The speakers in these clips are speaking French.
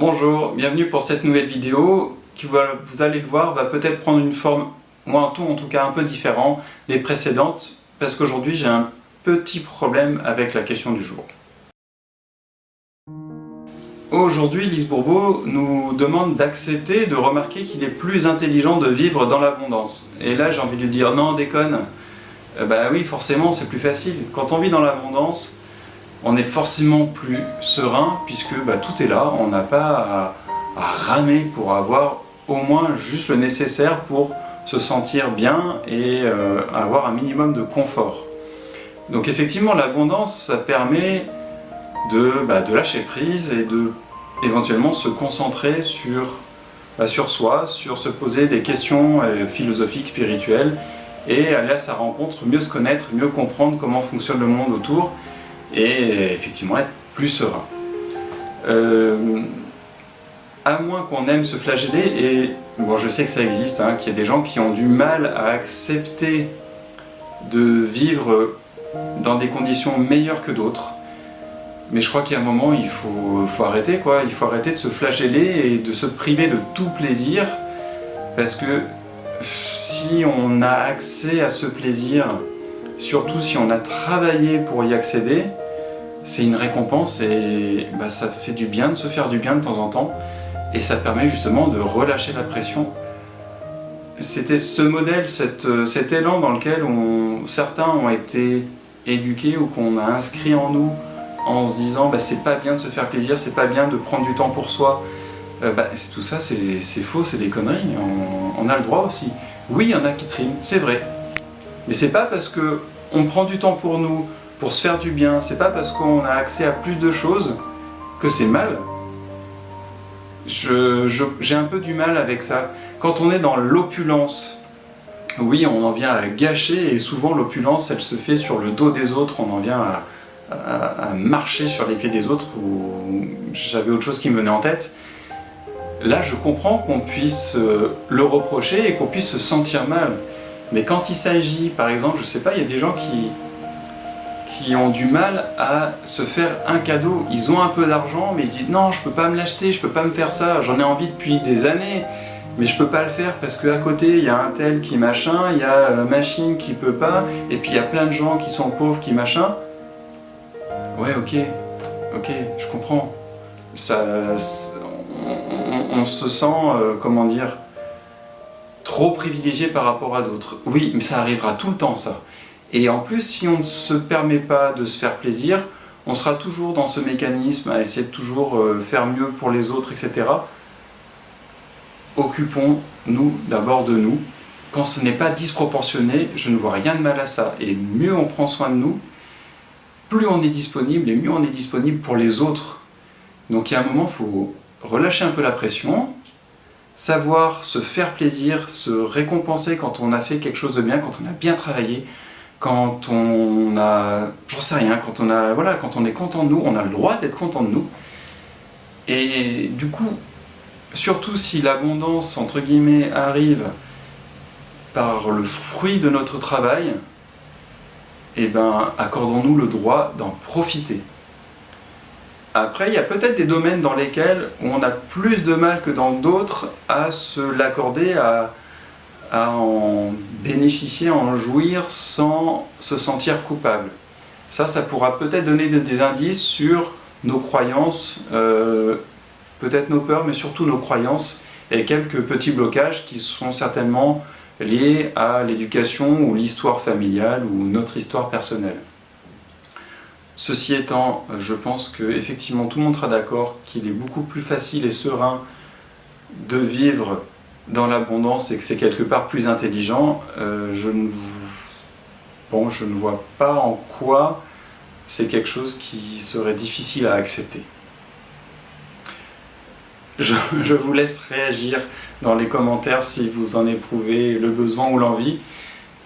Bonjour, bienvenue pour cette nouvelle vidéo qui, vous allez le voir, va peut-être prendre une forme, ou un ton en tout cas un peu différent des précédentes, parce qu'aujourd'hui j'ai un petit problème avec la question du jour. Aujourd'hui, Lise Bourbeau nous demande d'accepter, de remarquer qu'il est plus intelligent de vivre dans l'abondance. Et là j'ai envie de lui dire non, déconne. Bah oui, forcément c'est plus facile. Quand on vit dans l'abondance, on est forcément plus serein puisque tout est là, on n'a pas à ramer pour avoir au moins juste le nécessaire pour se sentir bien et avoir un minimum de confort. Donc effectivement l'abondance ça permet de lâcher prise et de éventuellement se concentrer sur soi, sur se poser des questions philosophiques, spirituelles et aller à sa rencontre, mieux se connaître, mieux comprendre comment fonctionne le monde autour et effectivement être plus serein. À moins qu'on aime se flageller, et bon, je sais que ça existe, qu'il y a des gens qui ont du mal à accepter de vivre dans des conditions meilleures que d'autres, mais je crois qu'il y a un moment, il faut arrêter, quoi. Il faut arrêter de se flageller et de se priver de tout plaisir, parce que si on a accès à ce plaisir, surtout si on a travaillé pour y accéder, c'est une récompense et ça fait du bien de se faire du bien de temps en temps et ça permet justement de relâcher la pression. C'était ce modèle, cet élan dans lequel certains ont été éduqués ou qu'on a inscrit en nous en se disant c'est pas bien de se faire plaisir, c'est pas bien de prendre du temps pour soi. Tout ça c'est faux, c'est des conneries, on a le droit aussi. Oui, il y en a qui triment, c'est vrai. Mais c'est pas parce qu'on prend du temps pour nous, pour se faire du bien, c'est pas parce qu'on a accès à plus de choses que c'est mal. J'ai un peu du mal avec ça. Quand on est dans l'opulence, oui, on en vient à gâcher et souvent l'opulence, elle se fait sur le dos des autres, on en vient à marcher sur les pieds des autres, ou j'avais autre chose qui me venait en tête. Là, je comprends qu'on puisse le reprocher et qu'on puisse se sentir mal. Mais quand il s'agit, par exemple, je sais pas, il y a des gens qui ont du mal à se faire un cadeau. Ils ont un peu d'argent, mais ils disent non, je peux pas me l'acheter, je peux pas me faire ça, j'en ai envie depuis des années, mais je peux pas le faire parce qu'à côté il y a un tel qui machin, il y a machine qui peut pas, et puis il y a plein de gens qui sont pauvres qui machin. Ouais, ok, je comprends. On se sent, comment dire, trop privilégié par rapport à d'autres. Oui, mais ça arrivera tout le temps, ça. Et en plus, si on ne se permet pas de se faire plaisir, on sera toujours dans ce mécanisme à essayer de toujours faire mieux pour les autres, etc. Occupons-nous d'abord de nous. Quand ce n'est pas disproportionné, je ne vois rien de mal à ça. Et mieux on prend soin de nous, plus on est disponible et mieux on est disponible pour les autres. Donc il y a un moment, il faut relâcher un peu la pression, savoir se faire plaisir, se récompenser quand on a fait quelque chose de bien, quand on a bien travaillé, quand on a, j'en sais rien, quand on est content de nous, on a le droit d'être content de nous. Et du coup, surtout si l'abondance, entre guillemets, arrive par le fruit de notre travail, accordons-nous le droit d'en profiter. Après, il y a peut-être des domaines dans lesquels on a plus de mal que dans d'autres à se l'accorder, à en bénéficier, à en jouir sans se sentir coupable. Ça pourra peut-être donner des indices sur nos croyances, peut-être nos peurs, mais surtout nos croyances, et quelques petits blocages qui sont certainement liés à l'éducation ou l'histoire familiale ou notre histoire personnelle. Ceci étant, je pense qu'effectivement tout le monde sera d'accord qu'il est beaucoup plus facile et serein de vivre dans l'abondance et que c'est quelque part plus intelligent. Je ne vois pas en quoi c'est quelque chose qui serait difficile à accepter. Je vous laisse réagir dans les commentaires si vous en éprouvez le besoin ou l'envie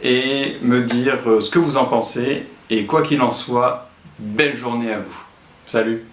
et me dire ce que vous en pensez, et quoi qu'il en soit, belle journée à vous. Salut!